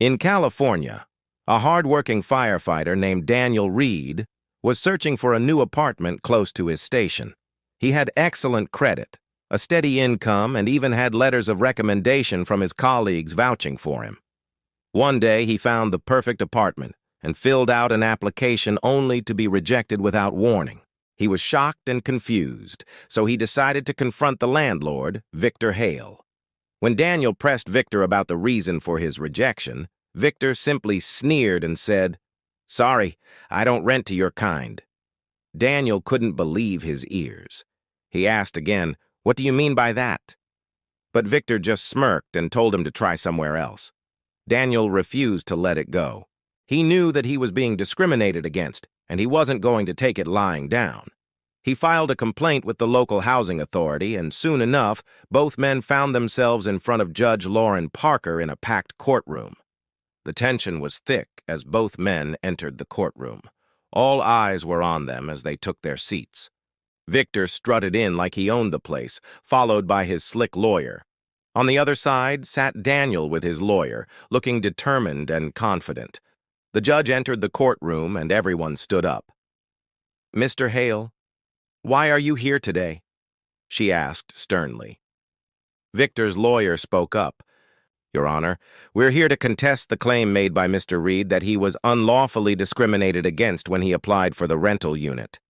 In California, a hard-working firefighter named Daniel Reed was searching for a new apartment close to his station. He had excellent credit, a steady income, and even had letters of recommendation from his colleagues vouching for him. One day, he found the perfect apartment and filled out an application only to be rejected without warning. He was shocked and confused, so he decided to confront the landlord, Victor Hale. When Daniel pressed Victor about the reason for his rejection, Victor simply sneered and said, "Sorry, I don't rent to your kind." Daniel couldn't believe his ears. He asked again, "What do you mean by that?" But Victor just smirked and told him to try somewhere else. Daniel refused to let it go. He knew that he was being discriminated against, and he wasn't going to take it lying down. He filed a complaint with the local housing authority, and soon enough, both men found themselves in front of Judge Lauren Parker in a packed courtroom. The tension was thick as both men entered the courtroom. All eyes were on them as they took their seats. Victor strutted in like he owned the place, followed by his slick lawyer. On the other side sat Daniel with his lawyer, looking determined and confident. The judge entered the courtroom and everyone stood up. "Mr. Hale, why are you here today?" she asked sternly. Victor's lawyer spoke up. "Your Honor, we're here to contest the claim made by Mr. Reed that he was unlawfully discriminated against when he applied for the rental unit."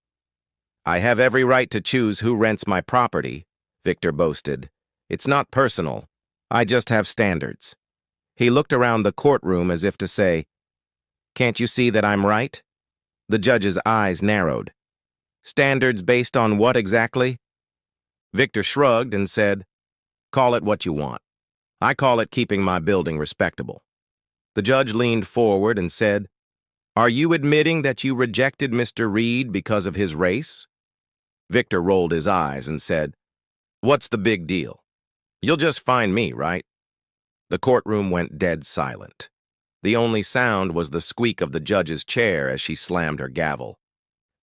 "I have every right to choose who rents my property," Victor boasted. "It's not personal. I just have standards." He looked around the courtroom as if to say, "Can't you see that I'm right?" The judge's eyes narrowed. "Standards based on what exactly?" Victor shrugged and said, "Call it what you want. I call it keeping my building respectable." The judge leaned forward and said, "Are you admitting that you rejected Mr. Reed because of his race?" Victor rolled his eyes and said, "What's the big deal? You'll just find me, right?" The courtroom went dead silent. The only sound was the squeak of the judge's chair as she slammed her gavel.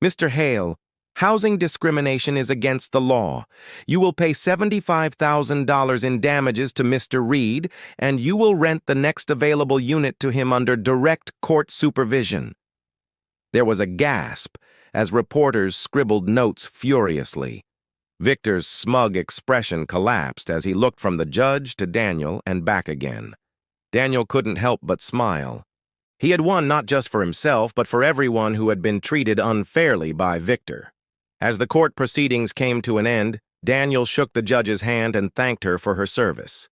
"Mr. Hale, housing discrimination is against the law. You will pay $75,000 in damages to Mr. Reed, and you will rent the next available unit to him under direct court supervision." There was a gasp as reporters scribbled notes furiously. Victor's smug expression collapsed as he looked from the judge to Daniel and back again. Daniel couldn't help but smile. He had won not just for himself, but for everyone who had been treated unfairly by Victor. As the court proceedings came to an end, Daniel shook the judge's hand and thanked her for her service.